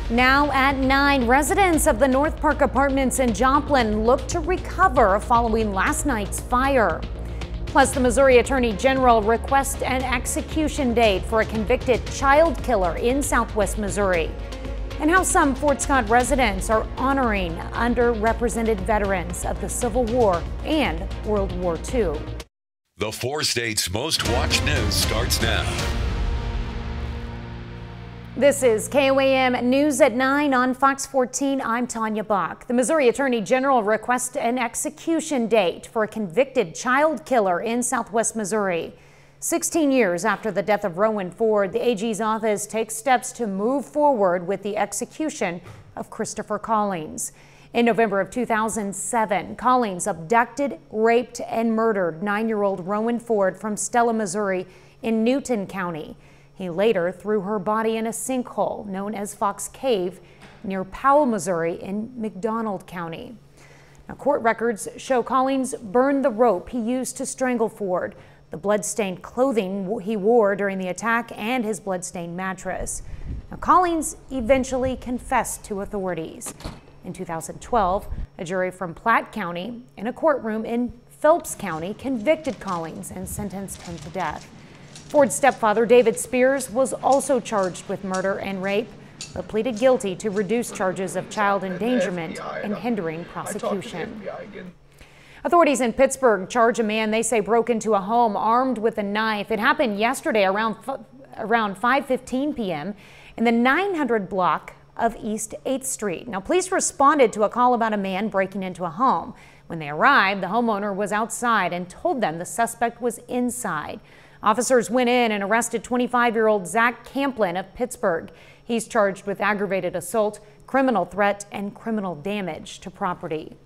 Now at 9, residents of the North Park Apartments in Joplin look to recover following last night's fire. Plus, the Missouri Attorney General requests an execution date for a convicted child killer in Southwest Missouri. And how some Fort Scott residents are honoring underrepresented veterans of the Civil War and World War II. The 4 states' most watched news starts now. This is KOAM News at 9 on Fox 14. I'm Tanya Bach. The Missouri Attorney General requests an execution date for a convicted child killer in Southwest Missouri. 16 years after the death of Rowan Ford, the AG's office takes steps to move forward with the execution of Christopher Collins. In November of 2007, Collins abducted, raped, and murdered 9-year-old Rowan Ford from Stella, Missouri in Newton County. He later threw her body in a sinkhole known as Fox Cave near Powell, Missouri in McDonald County. Now, court records show Collins burned the rope he used to strangle Ford, the blood-stained clothing he wore during the attack, and his blood-stained mattress. Now, Collins eventually confessed to authorities. In 2012, a jury from Platte County in a courtroom in Phelps County convicted Collins and sentenced him to death. Ford's stepfather, David Spears, was also charged with murder and rape, but pleaded guilty to reduced charges of child endangerment and hindering prosecution. Authorities in Pittsburgh charge a man they say broke into a home armed with a knife. It happened yesterday around 5:15 p.m. in the 900 block of East 8th Street. Now, police responded to a call about a man breaking into a home. When they arrived, the homeowner was outside and told them the suspect was inside. Officers went in and arrested 25-year-old Zach Camplin of Pittsburgh. He's charged with aggravated assault, criminal threat, and criminal damage to property.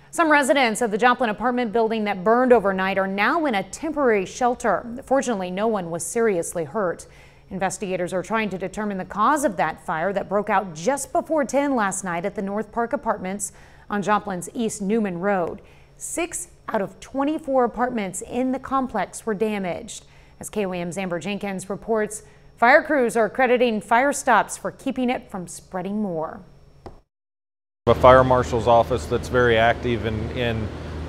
Some residents of the Joplin apartment building that burned overnight are now in a temporary shelter. Fortunately, no one was seriously hurt. Investigators are trying to determine the cause of that fire that broke out just before 10 last night at the North Park Apartments on Joplin's East Newman Road. 6 out of 24 apartments in the complex were damaged. As KOAM's Amber Jenkins reports, fire crews are crediting fire stops for keeping it from spreading more. A fire marshal's office that's very active in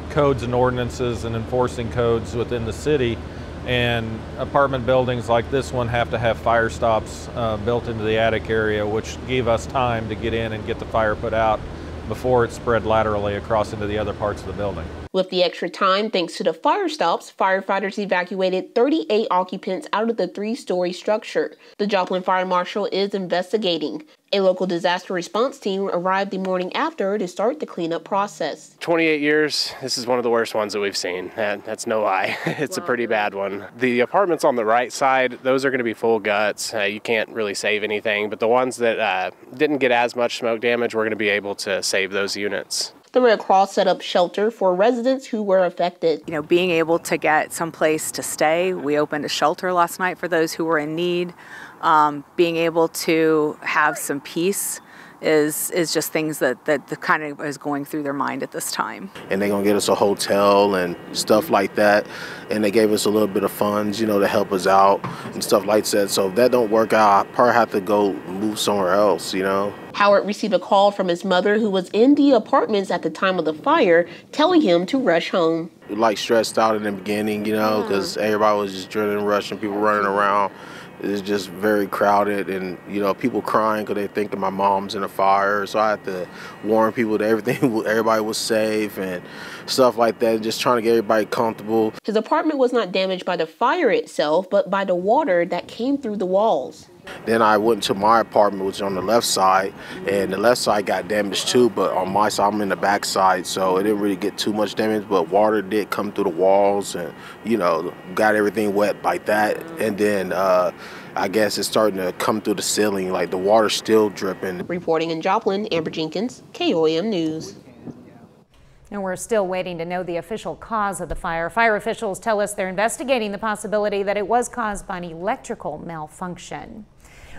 codes and ordinances and enforcing codes within the city, and apartment buildings like this one have to have fire stops built into the attic area, which gave us time to get in and get the fire put out before it spread laterally across into the other parts of the building. With the extra time, thanks to the fire stops, firefighters evacuated 38 occupants out of the 3-story structure. The Joplin Fire Marshal is investigating. A local disaster response team arrived the morning after to start the cleanup process. 28 years, this is one of the worst ones that we've seen. That's no lie. It's a pretty bad one. The apartments on the right side, those are going to be full guts. You can't really save anything, but the ones that didn't get as much smoke damage, we're going to be able to save those units. The Red Cross set up shelter for residents who were affected. Being able to get some place to stay. We opened a shelter last night for those who were in need. Being able to have some peace is just things that kind of is going through their mind at this time. And they're going to get us a hotel and stuff like that. And they gave us a little bit of funds, to help us out and stuff like that. So if that don't work out, I probably have to go move somewhere else, Howard received a call from his mother, who was in the apartments at the time of the fire, telling him to rush home. Like stressed out in the beginning, because everybody was just drilling, rushing, people running around. It's just very crowded, and people crying because they think that my mom's in a fire. So I had to warn people that everybody was safe and stuff like that, just trying to get everybody comfortable. His apartment was not damaged by the fire itself, but by the water that came through the walls. Then I went to my apartment, which is on the left side, and the left side got damaged too, but on my side, I'm in the back side, so it didn't really get too much damage, but water did come through the walls and, got everything wet like that. And then I guess it's starting to come through the ceiling, like the water's still dripping. Reporting in Joplin, Amber Jenkins, KOAM News. And we're still waiting to know the official cause of the fire. Fire officials tell us they're investigating the possibility that it was caused by an electrical malfunction.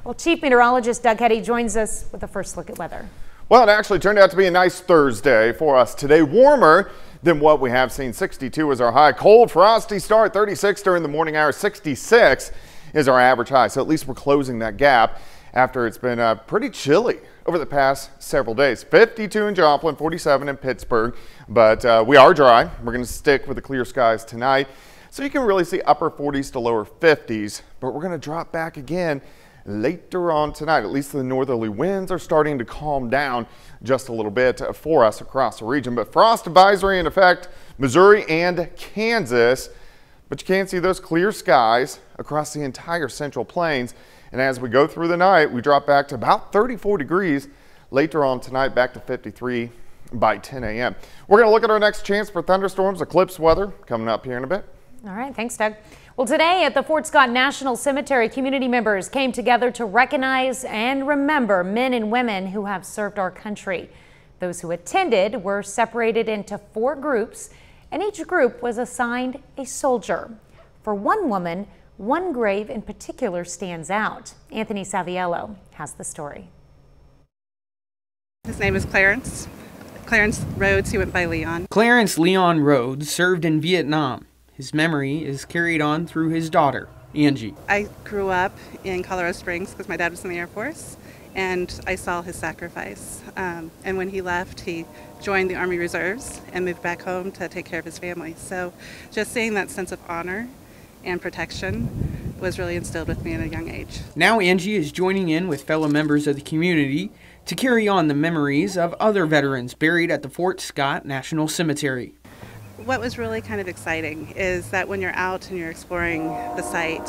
Well, Chief Meteorologist Doug Hetty joins us with a first look at weather. Well, it actually turned out to be a nice Thursday for us today. Warmer than what we have seen. 62 is our high. Cold, frosty start. 36 during the morning hours. 66 is our average high. So at least we're closing that gap. after it's been pretty chilly over the past several days. 52 in Joplin, 47 in Pittsburgh, but we are dry. We're going to stick with the clear skies tonight, so you can really see upper 40s to lower 50s, but we're going to drop back again later on tonight. At least the northerly winds are starting to calm down just a little bit for us across the region. But frost advisory in effect, Missouri and Kansas, but you can see those clear skies across the entire Central Plains. And as we go through the night, we drop back to about 34 degrees later on tonight, back to 53 by 10 a.m. We're going to look at our next chance for thunderstorms, eclipse weather coming up here in a bit. All right, thanks, Doug. Well, today at the Fort Scott National Cemetery, community members came together to recognize and remember men and women who have served our country. Those who attended were separated into 4 groups, and each group was assigned a soldier. For one woman, one grave in particular stands out. Anthony Saviello has the story. His name is Clarence Rhodes. He went by Leon. Clarence Leon Rhodes served in Vietnam. His memory is carried on through his daughter, Angie. I grew up in Colorado Springs because my dad was in the Air Force, and I saw his sacrifice. And when he left, he joined the Army Reserves and moved back home to take care of his family. So just seeing that sense of honor and protection was really instilled with me at a young age. Now Angie is joining in with fellow members of the community to carry on the memories of other veterans buried at the Fort Scott National Cemetery. What was really kind of exciting is that when you're out and you're exploring the site,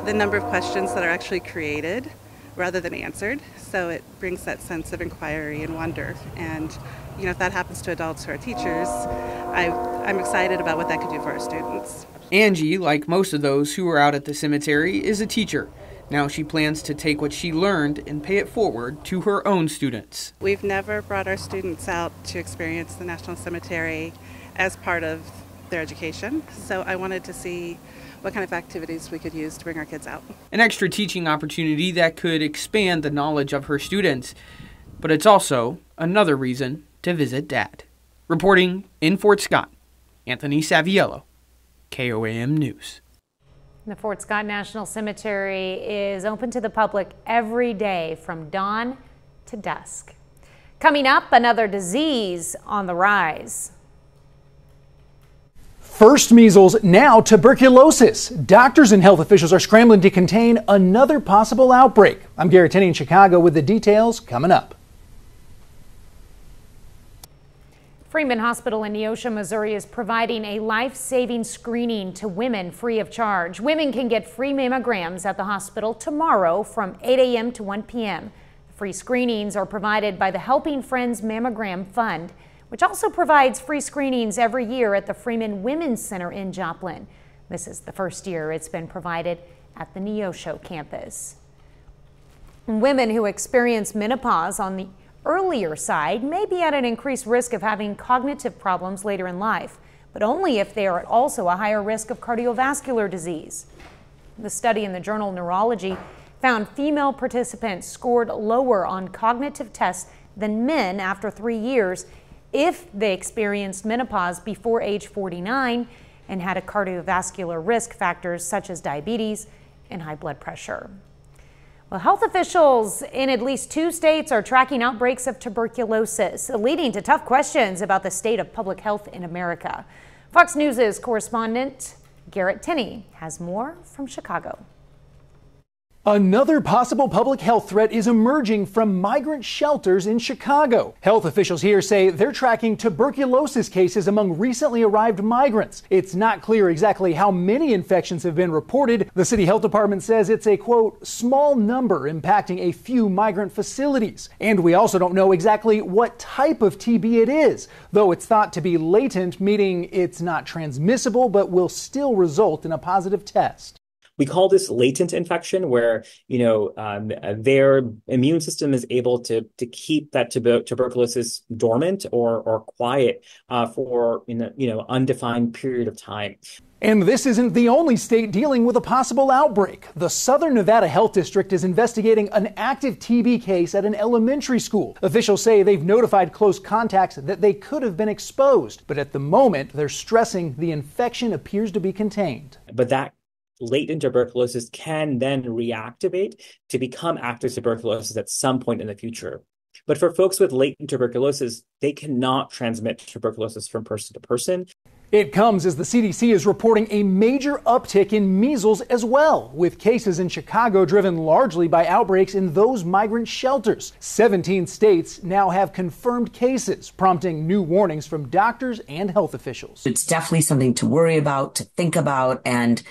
the number of questions that are actually created rather than answered. So it brings that sense of inquiry and wonder. And if that happens to adults who are teachers, I'm excited about what that could do for our students. Angie, like most of those who are out at the cemetery, is a teacher. Now she plans to take what she learned and pay it forward to her own students. We've never brought our students out to experience the National Cemetery as part of their education. So I wanted to see what kind of activities we could use to bring our kids out. An extra teaching opportunity that could expand the knowledge of her students. But it's also another reason to visit Dad. Reporting in Fort Scott, Anthony Saviello, KOAM News. The Fort Scott National Cemetery is open to the public every day from dawn to dusk. Coming up, another disease on the rise. First measles, now tuberculosis. Doctors and health officials are scrambling to contain another possible outbreak. I'm Garrett Tenney in Chicago with the details coming up. Freeman Hospital in Neosho, Missouri is providing a life-saving screening to women free of charge. Women can get free mammograms at the hospital tomorrow from 8 a.m. to 1 p.m. The free screenings are provided by the Helping Friends Mammogram Fund, which also provides free screenings every year at the Freeman Women's Center in Joplin. This is the first year it's been provided at the Neosho campus. Women who experience menopause on the earlier side may be at an increased risk of having cognitive problems later in life, but only if they are at also a higher risk of cardiovascular disease. The study in the journal Neurology found female participants scored lower on cognitive tests than men after 3 years if they experienced menopause before age 49 and had a cardiovascular risk factors such as diabetes and high blood pressure. Well, health officials in at least 2 states are tracking outbreaks of tuberculosis, leading to tough questions about the state of public health in America. Fox News' correspondent Garrett Tenney has more from Chicago. Another possible public health threat is emerging from migrant shelters in Chicago. Health officials here say they're tracking tuberculosis cases among recently arrived migrants. It's not clear exactly how many infections have been reported. The city health department says it's a, quote, small number impacting a few migrant facilities. And we also don't know exactly what type of TB it is, though it's thought to be latent, meaning it's not transmissible but will still result in a positive test. We call this latent infection, where their immune system is able to keep that tuberculosis dormant or quiet for undefined period of time. And this isn't the only state dealing with a possible outbreak. The Southern Nevada Health District is investigating an active TB case at an elementary school. Officials say they've notified close contacts that they could have been exposed, but at the moment they're stressing the infection appears to be contained. But that latent tuberculosis can then reactivate to become active tuberculosis at some point in the future. But for folks with latent tuberculosis, they cannot transmit tuberculosis from person to person. It comes as the CDC is reporting a major uptick in measles as well, with cases in Chicago driven largely by outbreaks in those migrant shelters. 17 states now have confirmed cases, prompting new warnings from doctors and health officials. It's definitely something to worry about, to think about, and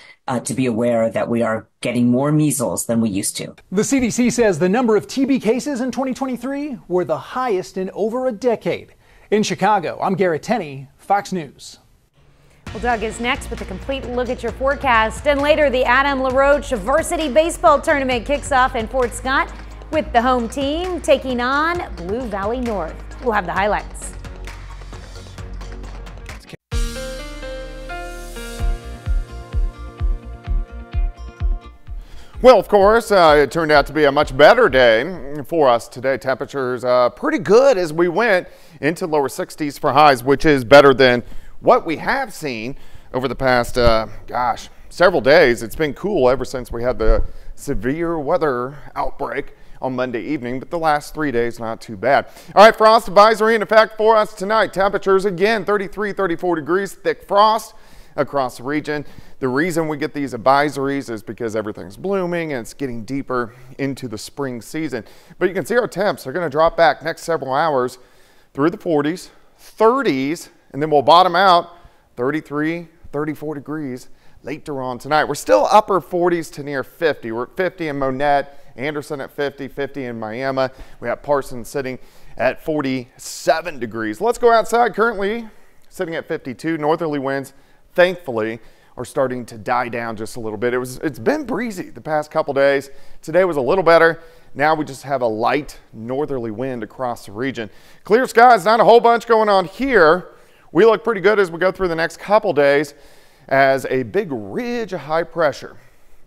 to be aware that we are getting more measles than we used to. The CDC says the number of TB cases in 2023 were the highest in over a decade. In Chicago, I'm Garrett Tenney, Fox News. Well, Doug is next with a complete look at your forecast. And later, the Adam LaRoche Varsity Baseball Tournament kicks off in Fort Scott with the home team taking on Blue Valley North. We'll have the highlights. Well, of course, it turned out to be a much better day for us today. Temperatures pretty good as we went into lower 60s for highs, which is better than what we have seen over the past, several days. It's been cool ever since we had the severe weather outbreak on Monday evening, but the last 3 days, not too bad. All right, frost advisory in effect for us tonight. Temperatures again, 33, 34 degrees, thick frost across the region. The reason we get these advisories is because everything's blooming and it's getting deeper into the spring season. But you can see our temps are going to drop back next several hours through the 40s, 30s, and then we'll bottom out 33, 34 degrees later on tonight. We're still upper 40s to near 50. We're at 50 in Monette, Anderson at 50, 50 in Miami. We have Parsons sitting at 47 degrees. Let's go outside. Currently sitting at 52. Northerly winds, thankfully, are starting to die down just a little bit. It's been breezy the past couple days. Today was a little better. Now we just have a light northerly wind across the region. Clear skies, not a whole bunch going on here. We look pretty good as we go through the next couple days as a big ridge of high pressure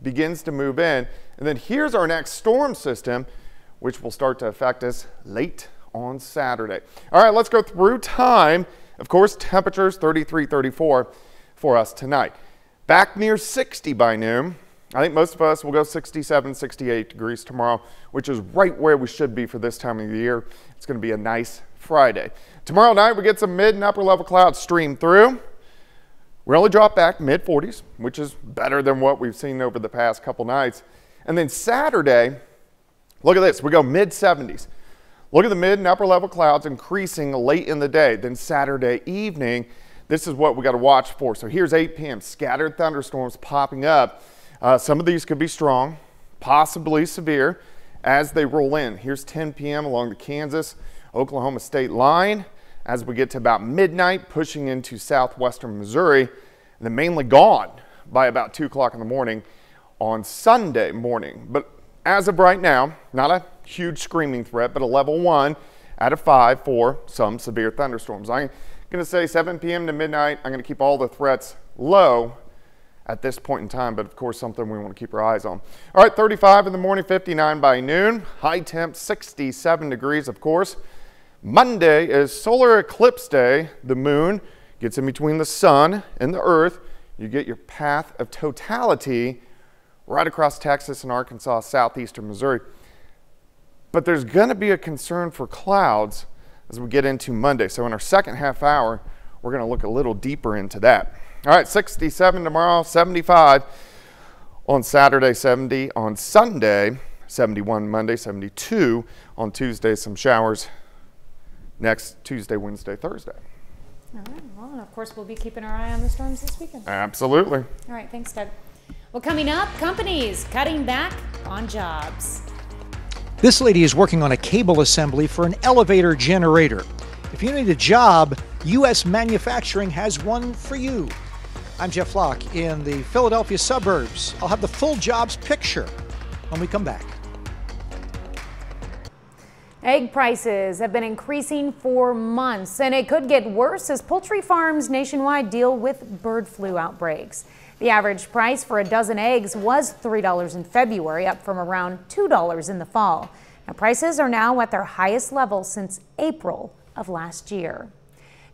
begins to move in. And then here's our next storm system, which will start to affect us late on Saturday. All right, let's go through time. Of course, temperatures 33, 34 for us tonight. Back near 60 by noon. I think most of us will go 67, 68 degrees tomorrow, which is right where we should be for this time of the year. It's going to be a nice Friday. Tomorrow night, we get some mid and upper level clouds stream through. We only drop back mid 40s, which is better than what we've seen over the past couple nights. And then Saturday, look at this, we go mid 70s. Look at the mid and upper level clouds increasing late in the day. Then Saturday evening, this is what we got to watch for. So here's 8 p.m. Scattered thunderstorms popping up. Some of these could be strong, possibly severe as they roll in. Here's 10 p.m. along the Kansas-Oklahoma state line as we get to about midnight, pushing into southwestern Missouri, and then mainly gone by about 2 o'clock in the morning on Sunday morning. But as of right now, not a huge screaming threat, but a level 1 out of 5 for some severe thunderstorms. I'm going to say 7 p.m. to midnight. I'm going to keep all the threats low at this point in time, but of course something we want to keep our eyes on. All right, 35 in the morning, 59 by noon. High temp 67 degrees, of course. Monday is solar eclipse day. The moon gets in between the sun and the earth. You get your path of totality right across Texas and Arkansas, southeastern Missouri. But there's going to be a concern for clouds as we get into Monday. So in our second half hour, we're going to look a little deeper into that. All right, 67 tomorrow, 75 on Saturday, 70 on Sunday, 71 Monday, 72 on Tuesday, some showers next Tuesday, Wednesday, Thursday. All right, well, and of course, we'll be keeping our eye on the storms this weekend. Absolutely. All right, thanks, Doug. Well, coming up, companies cutting back on jobs. This lady is working on a cable assembly for an elevator generator. If you need a job, U.S. Manufacturing has one for you. I'm Jeff Flock in the Philadelphia suburbs. I'll have the full jobs picture when we come back. Egg prices have been increasing for months, and it could get worse as poultry farms nationwide deal with bird flu outbreaks. The average price for a dozen eggs was $3 in February, up from around $2 in the fall. Now, prices are now at their highest level since April of last year.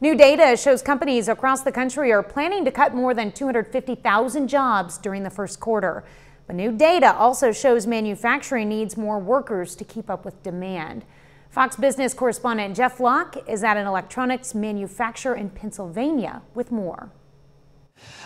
New data shows companies across the country are planning to cut more than 250,000 jobs during the first quarter. But new data also shows manufacturing needs more workers to keep up with demand. Fox Business correspondent Jeff Locke is at an electronics manufacturer in Pennsylvania with more.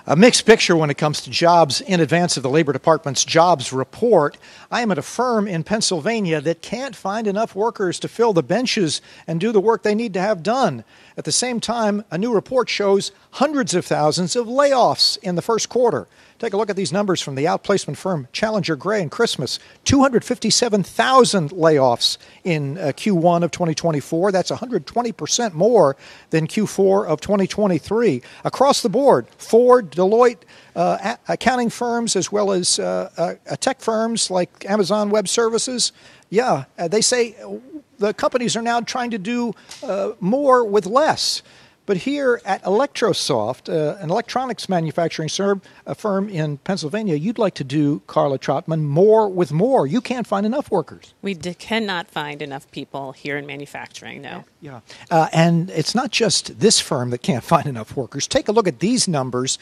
A mixed picture when it comes to jobs in advance of the Labor Department's jobs report. I am at a firm in Pennsylvania that can't find enough workers to fill the benches and do the work they need to have done. At the same time, a new report shows hundreds of thousands of layoffs in the first quarter. Take a look at these numbers from the outplacement firm Challenger Gray and Christmas. 257,000 layoffs in Q1 of 2024. That's 120% more than Q4 of 2023. Across the board, Ford, Deloitte, accounting firms, as well as tech firms like Amazon Web Services. They say the companies are now trying to do more with less. But here at Electrosoft, an electronics manufacturing firm in Pennsylvania, you'd like to do, Carla Trotman, more with more. You can't find enough workers. We cannot find enough people here in manufacturing, no. Yeah. And it's not just this firm that can't find enough workers. Take a look at these numbers.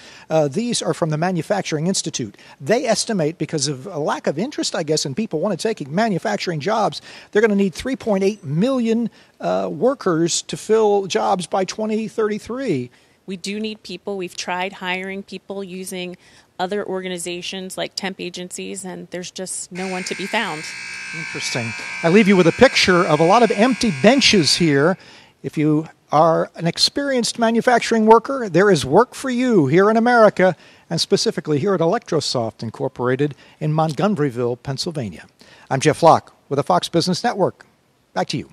These are from the Manufacturing Institute. They estimate, because of a lack of interest, I guess, in people want to take manufacturing jobs, they're going to need 3.8 million workers to fill jobs by 2033. We do need people. We've tried hiring people using other organizations like temp agencies, and there's just no one to be found. Interesting. I leave you with a picture of a lot of empty benches here. If you are an experienced manufacturing worker, there is work for you here in America, and specifically here at Electrosoft Incorporated in Montgomeryville, Pennsylvania. I'm Jeff Locke with the Fox Business Network. Back to you.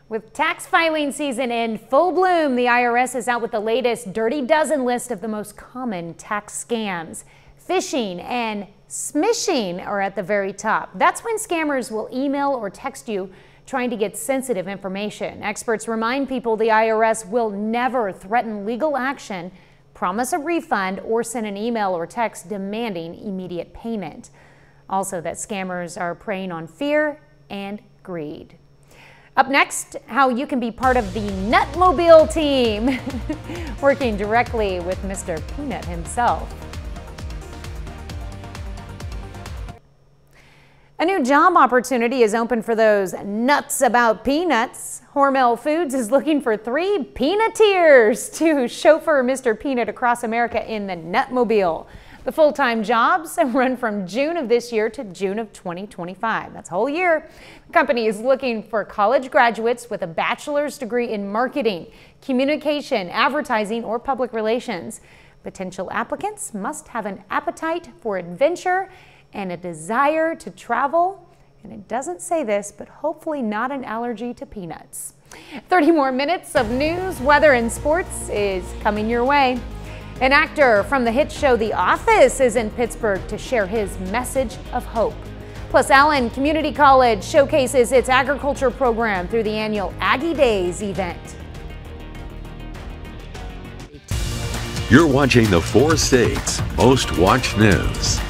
With tax filing season in full bloom, the IRS is out with the latest Dirty Dozen list of the most common tax scams. Phishing and smishing are at the very top. That's when scammers will email or text you trying to get sensitive information. Experts remind people the IRS will never threaten legal action, promise a refund, or send an email or text demanding immediate payment. Also, that scammers are preying on fear and greed. Up next, how you can be part of the Nutmobile team, working directly with Mr. Peanut himself. A new job opportunity is open for those nuts about peanuts. Hormel Foods is looking for 3 Peanuteers to chauffeur Mr. Peanut across America in the Nutmobile. The full-time jobs run from June of this year to June of 2025. That's a whole year. The company is looking for college graduates with a bachelor's degree in marketing, communication, advertising, or public relations. Potential applicants must have an appetite for adventure and a desire to travel. And it doesn't say this, but hopefully not an allergy to peanuts. 30 more minutes of news, weather, and sports is coming your way. An actor from the hit show The Office is in Pittsburgh to share his message of hope. Plus, Allen Community College showcases its agriculture program through the annual Aggie Days event. You're watching the 4 states' most watched news.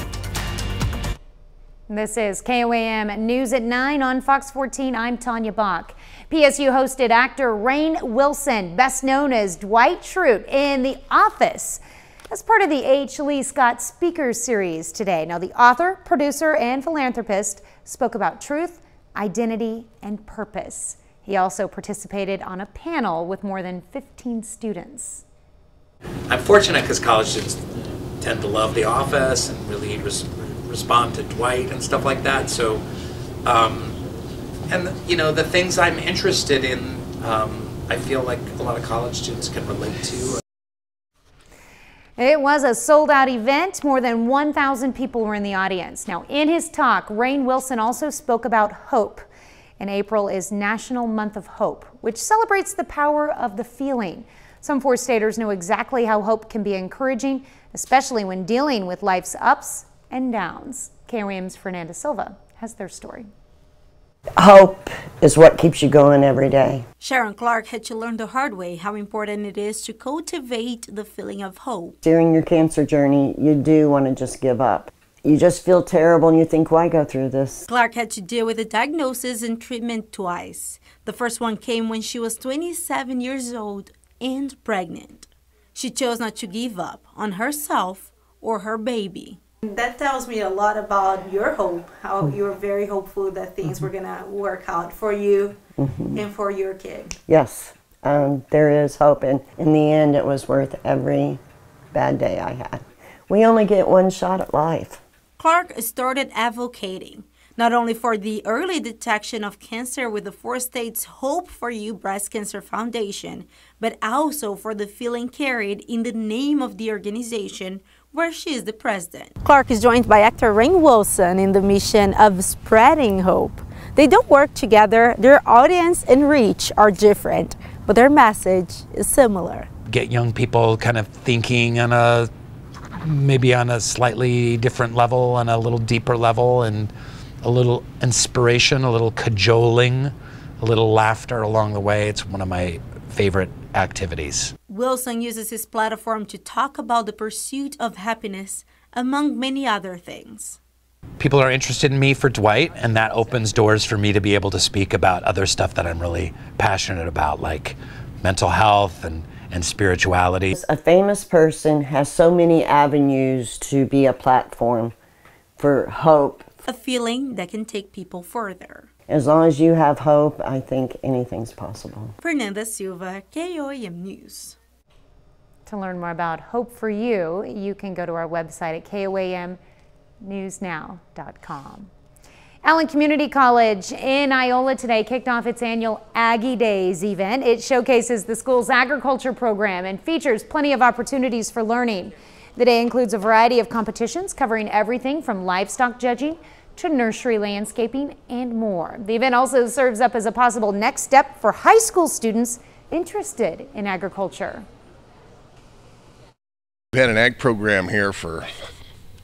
This is KOAM News at 9 on Fox 14. I'm Tanya Bach. PSU hosted actor Rainn Wilson, best known as Dwight Schrute in The Office, as part of the H. Lee Scott Speakers Series today. Now, the author, producer, and philanthropist spoke about truth, identity, and purpose. He also participated on a panel with more than 15 students. I'm fortunate because college students tend to love The Office and really respond to Dwight and stuff like that. So, and you know, the things I'm interested in, I feel like a lot of college students can relate to. It was a sold-out event. More than 1,000 people were in the audience. Now, in his talk, Rainn Wilson also spoke about hope. And April is National Month of Hope, which celebrates the power of the feeling. Some 4-staters know exactly how hope can be encouraging, especially when dealing with life's ups and downs. KOAM's Fernanda Silva has their story. Hope is what keeps you going every day. Sharon Clark had to learn the hard way how important it is to cultivate the feeling of hope. During your cancer journey, you do want to just give up. You just feel terrible and you think, why go through this? Clark had to deal with the diagnosis and treatment twice. The first one came when she was 27 years old and pregnant. She chose not to give up on herself or her baby. That tells me a lot about your hope, how you're very hopeful that things were going to work out for you and for your kid. Yes, there is hope, and in the end it was worth every bad day I had. We only get one shot at life. Clark started advocating not only for the early detection of cancer with the 4 states Hope for You Breast Cancer Foundation, but also for the feeling carried in the name of the organization where she is the president. Clark is joined by actor Rainn Wilson in the mission of spreading hope. They don't work together, their audience and reach are different, but their message is similar. Get young people kind of thinking on maybe on a slightly different level, on a little deeper level, and a little inspiration, a little cajoling, a little laughter along the way. It's one of my favorite activities. Wilson uses his platform to talk about the pursuit of happiness, among many other things. People are interested in me for Dwight, and that opens doors for me to be able to speak about other stuff that I'm really passionate about, like mental health and spirituality. A famous person has so many avenues to be a platform for hope. A feeling that can take people further. As long as you have hope, I think anything's possible. Fernanda Silva, KOAM News. To learn more about Hope for You, you can go to our website at koamnewsnow.com. Allen Community College in Iola today kicked off its annual Aggie Days event. It showcases the school's agriculture program and features plenty of opportunities for learning. The day includes a variety of competitions covering everything from livestock judging to nursery landscaping and more. The event also serves up as a possible next step for high school students interested in agriculture. We've had an ag program here for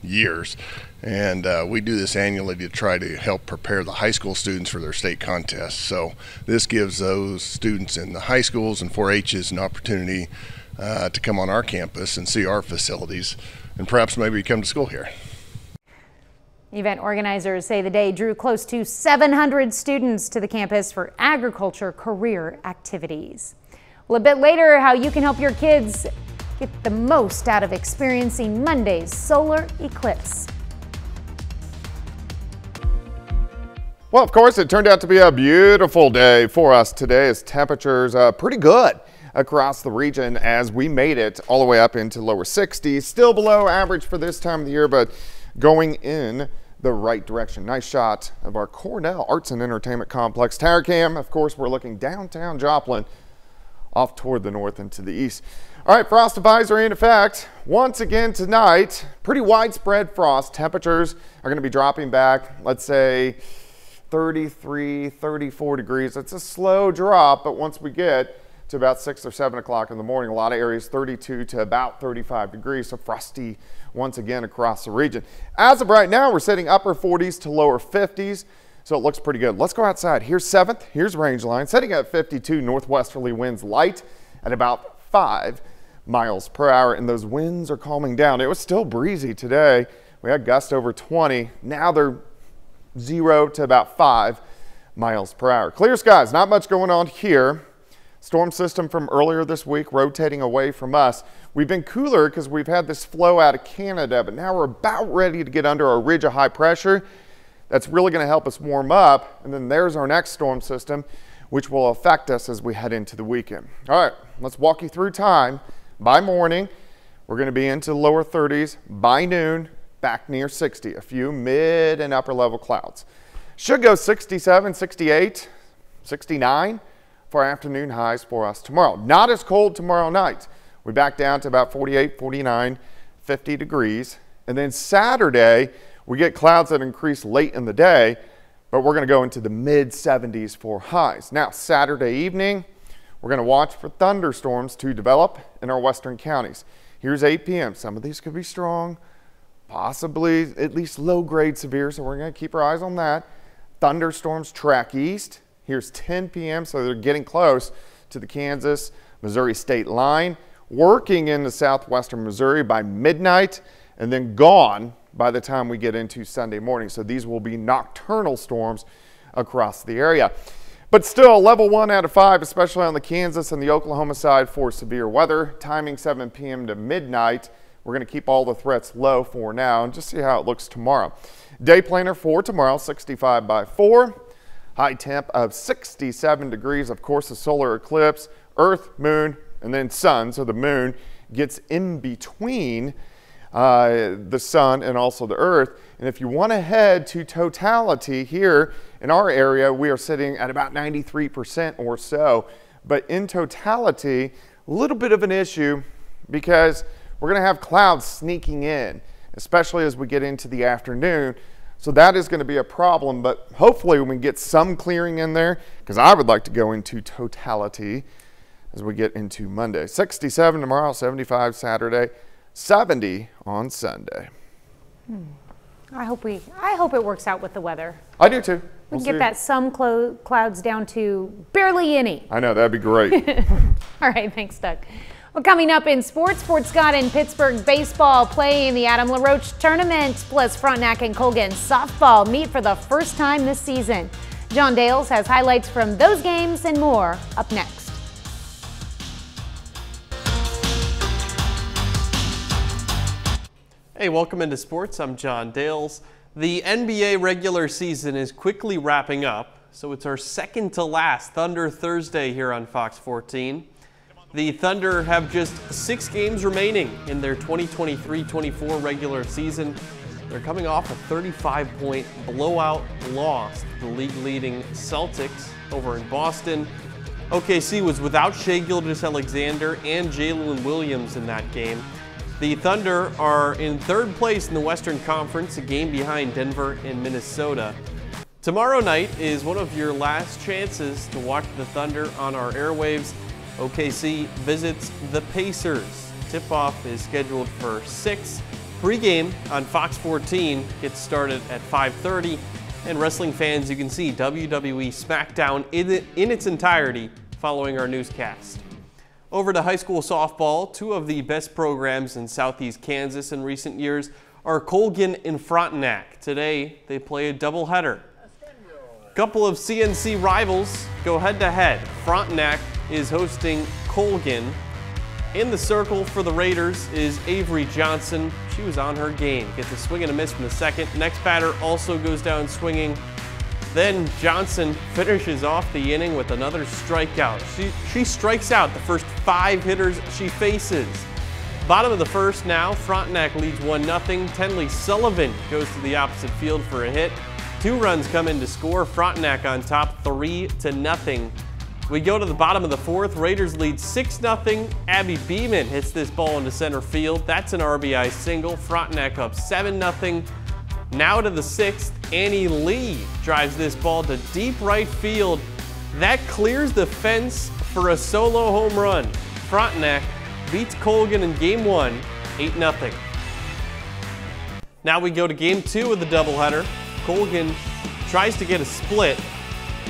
years, and we do this annually to try to help prepare the high school students for their state contests. So this gives those students in the high schools and 4-H's an opportunity to come on our campus and see our facilities and perhaps maybe come to school here. Event organizers say the day drew close to 700 students to the campus for agriculture career activities. Well, a bit later, how you can help your kids get the most out of experiencing Monday's solar eclipse. Well, of course, it turned out to be a beautiful day for us today as temperatures pretty good across the region as we made it all the way up into lower 60s. Still below average for this time of the year, but going in the right direction. Nice shot of our Cornell Arts and Entertainment Complex. Tower cam, of course, we're looking downtown Joplin off toward the north and to the east. All right, frost advisory in effect once again tonight. Pretty widespread frost. Temperatures are going to be dropping back, let's say 33, 34 degrees. It's a slow drop, but once we get to about 6 or 7 o'clock in the morning, a lot of areas 32 to about 35 degrees, so frosty once again across the region. As of right now, we're sitting upper 40s to lower 50s, so it looks pretty good. Let's go outside. Here's 7th, here's range line, setting at 52, northwesterly winds light at about 5 miles per hour, and those winds are calming down. It was still breezy today. We had gusts over 20. Now they're 0 to about 5 miles per hour. Clear skies, not much going on here. Storm system from earlier this week rotating away from us. We've been cooler because we've had this flow out of Canada, but now we're about ready to get under a ridge of high pressure. That's really going to help us warm up. And then there's our next storm system, which will affect us as we head into the weekend. All right, let's walk you through time. By morning, we're going to be into the lower 30s. By noon, back near 60. A few mid and upper level clouds. Should go 67, 68, 69. For our afternoon highs for us tomorrow. Not as cold tomorrow night. We back down to about 48, 49, 50 degrees. And then Saturday, we get clouds that increase late in the day, but we're going to go into the mid 70s for highs. Now, Saturday evening, we're going to watch for thunderstorms to develop in our western counties. Here's 8 p.m. Some of these could be strong, possibly at least low-grade severe, so we're going to keep our eyes on that. Thunderstorms track east. Here's 10 p.m., so they're getting close to the Kansas-Missouri state line, working into southwestern Missouri by midnight, and then gone by the time we get into Sunday morning. So these will be nocturnal storms across the area. But still, level 1 out of 5, especially on the Kansas and the Oklahoma side for severe weather. Timing 7 p.m. to midnight. We're going to keep all the threats low for now and just see how it looks tomorrow. Day planner for tomorrow, 65 by 4. High temp of 67 degrees. Of course, the solar eclipse, Earth, moon, and then sun. So the moon gets in between the sun and also the Earth. And if you want to head to totality here in our area, we are sitting at about 93% or so. But in totality, a little bit of an issue because we're going to have clouds sneaking in, especially as we get into the afternoon. So that is going to be a problem, but hopefully we can get some clearing in there because I would like to go into totality as we get into Monday. 67 tomorrow, 75 Saturday, 70 on Sunday. I hope it works out with the weather. I do too. We can get that some clouds down to barely any. I know, that'd be great. All right, thanks, Doug. Well, coming up in sports, Fort Scott and Pittsburgh baseball play in the Adam LaRoche tournament, plus Frontenac and Colgan softball meet for the first time this season. John Dales has highlights from those games and more up next. Hey, welcome into sports. I'm John Dales. The NBA regular season is quickly wrapping up, so it's our second to last Thunder Thursday here on Fox 14. The Thunder have just 6 games remaining in their 2023-24 regular season. They're coming off a 35-point blowout loss to the league-leading Celtics over in Boston. OKC was without Shai Gilgeous-Alexander and Jalen Williams in that game. The Thunder are in 3rd place in the Western Conference, a game behind Denver and Minnesota. Tomorrow night is one of your last chances to watch the Thunder on our airwaves. OKC visits the Pacers. Tip-off is scheduled for 6. Pre-game on Fox 14 gets started at 5:30. And wrestling fans, you can see WWE SmackDown in its entirety following our newscast. Over to high school softball, 2 of the best programs in southeast Kansas in recent years are Colgan and Frontenac. Today, they play a doubleheader. A couple of CNC rivals go head-to-head. Frontenac is hosting Colgan. In the circle for the Raiders is Avery Johnson. She was on her game. Gets a swing and a miss from the second. Next batter also goes down swinging. Then Johnson finishes off the inning with another strikeout. She strikes out the first 5 hitters she faces. Bottom of the first now, Frontenac leads 1-0. Tenley Sullivan goes to the opposite field for a hit. 2 runs come in to score. Frontenac on top 3-0. We go to the bottom of the 4th. Raiders lead 6-0. Abby Beeman hits this ball into center field. That's an RBI single. Frontenac up 7-0. Now to the 6th. Annie Lee drives this ball to deep right field. That clears the fence for a solo home run. Frontenac beats Colgan in game 1, 8-0. Now we go to game 2 of the doubleheader. Colgan tries to get a split.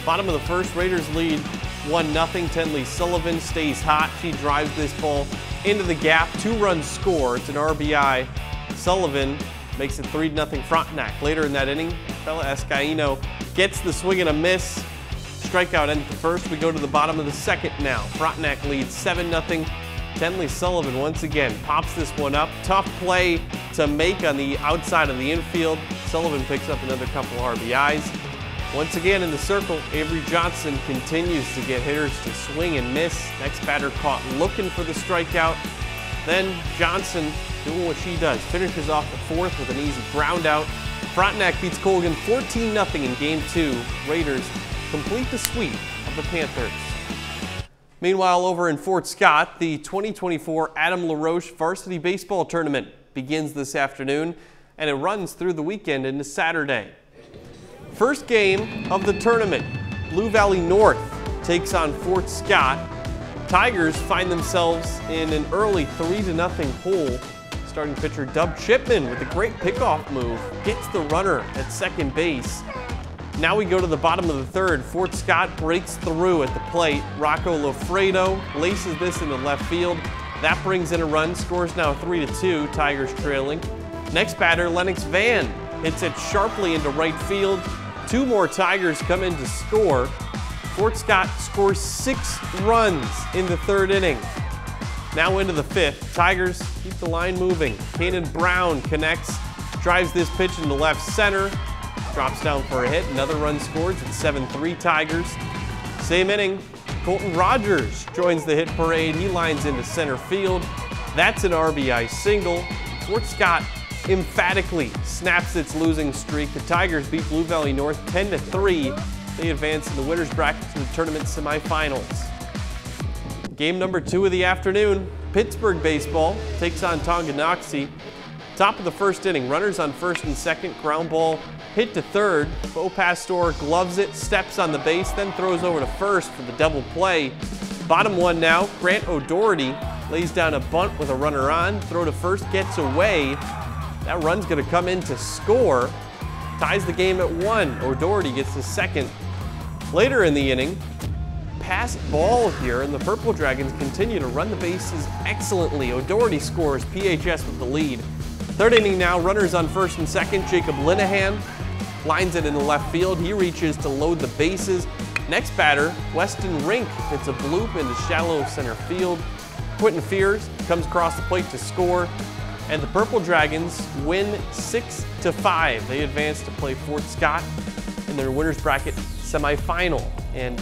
Bottom of the first, Raiders lead 1-0. Tenley Sullivan stays hot. She drives this ball into the gap. 2 runs score. It's an RBI. Sullivan makes it 3-0 Frontenac. Later in that inning, Bella Escaino gets the swing and a miss. Strikeout ends the first. We go to the bottom of the 2nd now. Frontenac leads 7-0. Tenley Sullivan once again pops this one up. Tough play to make on the outside of the infield. Sullivan picks up another couple RBIs. Once again in the circle, Avery Johnson continues to get hitters to swing and miss. Next batter caught looking for the strikeout. Then Johnson doing what she does, finishes off the 4th with an easy ground out. Frontenac beats Colgan 14-0 in game 2. Raiders complete the sweep of the Panthers. Meanwhile, over in Fort Scott, the 2024 Adam LaRoche Varsity Baseball Tournament begins this afternoon, and it runs through the weekend into Saturday. First game of the tournament, Blue Valley North takes on Fort Scott. Tigers find themselves in an early 3-0 hole. Starting pitcher Dub Chipman with a great pickoff move gets the runner at second base. Now we go to the bottom of the 3rd. Fort Scott breaks through at the plate. Rocco Lofredo laces this into left field. That brings in a run. Scores now 3-2. Tigers trailing. Next batter, Lennox Van hits it sharply into right field. 2 more Tigers come in to score. Fort Scott scores 6 runs in the 3rd inning. Now into the 5th. Tigers keep the line moving. Kanan Brown connects, drives this pitch into left center, drops down for a hit. Another run scored. It's 7-3 Tigers. Same inning, Colton Rogers joins the hit parade. He lines into center field. That's an RBI single. Fort Scott emphatically snaps its losing streak. The Tigers beat Blue Valley North 10-3. They advance in the winner's bracket to the tournament semifinals. Game number 2 of the afternoon, Pittsburgh baseball takes on Tonganoxie. Top of the 1st inning, runners on 1st and 2nd, ground ball hit to 3rd. Bo Pastor gloves it, steps on the base, then throws over to 1st for the double play. Bottom 1 now, Grant O'Doherty lays down a bunt with a runner on, throw to 1st, gets away. That run's gonna come in to score, ties the game at 1. O'Doherty gets the 2nd. Later in the inning, passed ball here, and the Purple Dragons continue to run the bases excellently. O'Doherty scores, PHS with the lead. 3rd inning now, runners on 1st and 2nd. Jacob Linehan lines it in the left field. He reaches to load the bases. Next batter, Weston Rink hits a bloop into shallow center field. Quentin Fears comes across the plate to score, and the Purple Dragons win 6-5. They advance to play Fort Scott in their winner's bracket semifinal. And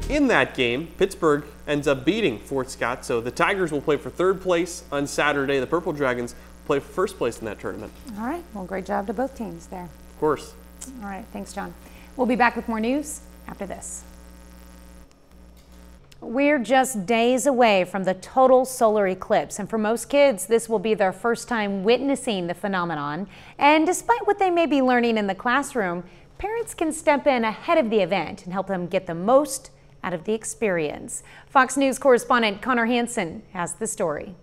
in that game, Pittsburgh ends up beating Fort Scott, so the Tigers will play for 3rd place on Saturday. The Purple Dragons play for 1st place in that tournament. All right, well, great job to both teams there. Of course. All right, thanks, John. We'll be back with more news after this. We're just days away from the total solar eclipse, and for most kids, this will be their first time witnessing the phenomenon. And despite what they may be learning in the classroom, parents can step in ahead of the event and help them get the most out of the experience. Fox News correspondent Connor Hansen has the story.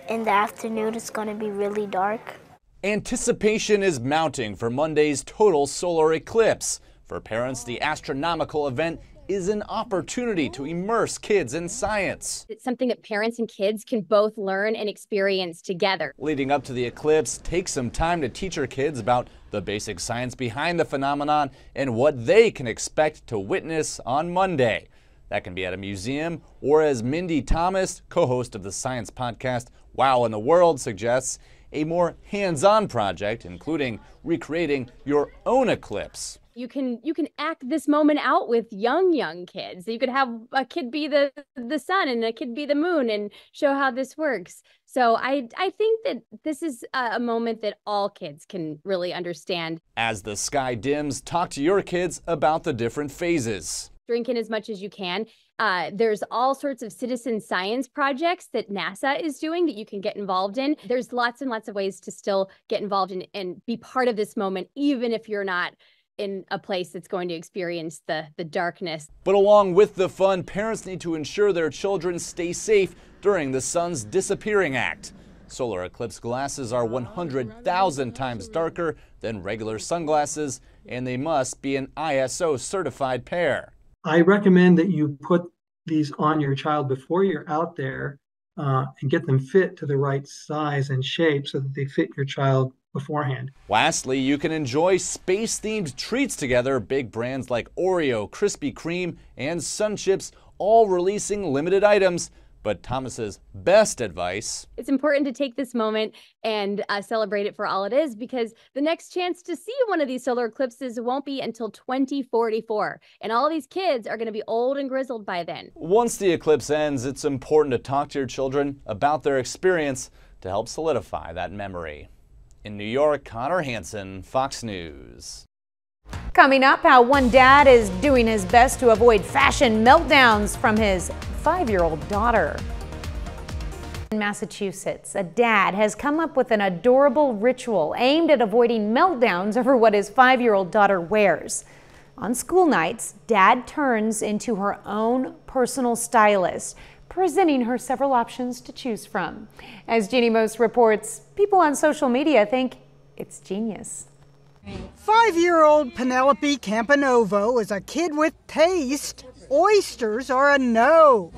In the afternoon, it's going to be really dark. Anticipation is mounting for Monday's total solar eclipse. For parents, the astronomical event is an opportunity to immerse kids in science. It's something that parents and kids can both learn and experience together. Leading up to the eclipse, take some time to teach your kids about the basic science behind the phenomenon and what they can expect to witness on Monday. That can be at a museum, or as Mindy Thomas, co-host of the science podcast Wow in the World, suggests, a more hands-on project, including recreating your own eclipse. You can act this moment out with young kids. You could have a kid be the sun and a kid be the moon and show how this works. So I think that this is a moment that all kids can really understand. As the sky dims, talk to your kids about the different phases. Drink in as much as you can. There's all sorts of citizen science projects that NASA is doing that you can get involved in. There's lots and lots of ways to still get involved in and be part of this moment, even if you're not in a place that's going to experience the darkness. But along with the fun, parents need to ensure their children stay safe during the sun's disappearing act. Solar eclipse glasses are 100,000 times darker than regular sunglasses, and they must be an ISO certified pair. I recommend that you put these on your child before you're out there and get them fit to the right size and shape so that they fit your child beforehand. Lastly, you can enjoy space-themed treats together. Big brands like Oreo, Krispy Kreme, and Sun Chips all releasing limited items. But Thomas's best advice: it's important to take this moment and celebrate it for all it is, because the next chance to see one of these solar eclipses won't be until 2044. And all these kids are going to be old and grizzled by then. Once the eclipse ends, it's important to talk to your children about their experience to help solidify that memory. In New York, Connor Hansen, Fox News. Coming up, how one dad is doing his best to avoid fashion meltdowns from his 5-year-old daughter. In Massachusetts, a dad has come up with an adorable ritual aimed at avoiding meltdowns over what his 5-year-old daughter wears. On school nights, Dad turns into her own personal stylist, presenting her several options to choose from. As Jeannie Most reports, people on social media think it's genius. 5-year-old Penelope Campanovo is a kid with taste. Oysters are a no.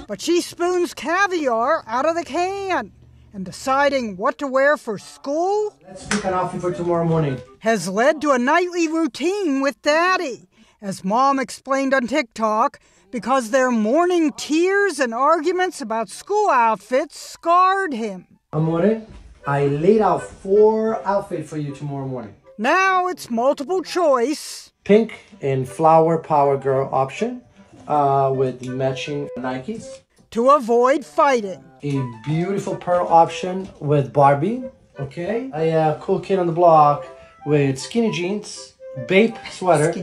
But she spoons caviar out of the can. And deciding what to wear for school, let's pick an outfit for tomorrow morning, has led to a nightly routine with Daddy. as Mom explained on TikTok, because their morning tears and arguments about school outfits scarred him. Amore, I laid out 4 outfits for you tomorrow morning. Now it's multiple choice. Pink and flower power girl option with matching Nikes. To avoid fighting. A beautiful pearl option with Barbie. Okay. A cool kid on the block with skinny jeans, Bape sweater,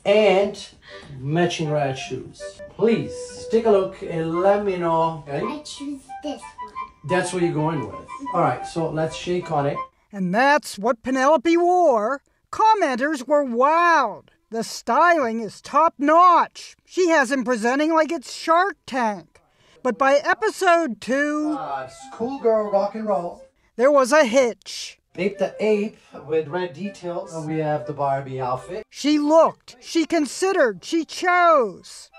and matching red shoes. Please take a look and let me know. Okay? I choose this one. That's what you're going with. All right, so let's shake on it. And that's what Penelope wore. Commenters were wowed. The styling is top notch. She has him presenting like it's Shark Tank. But by episode 2, Schoolgirl rock and roll, there was a hitch. Bape the ape with red details. And we have the Barbie outfit. She looked, she considered, she chose.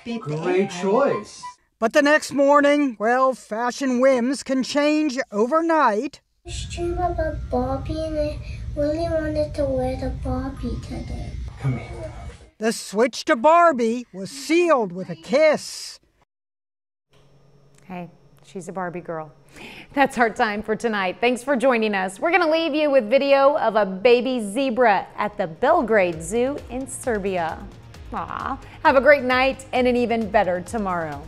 Great choice. But the next morning, well, fashion whims can change overnight. I was dreaming about Barbie and I really wanted to wear the Barbie today. Come here. The switch to Barbie was sealed with a kiss. Hey, she's a Barbie girl. That's our time for tonight. Thanks for joining us. We're going to leave you with video of a baby zebra at the Belgrade Zoo in Serbia. Aw, have a great night and an even better tomorrow.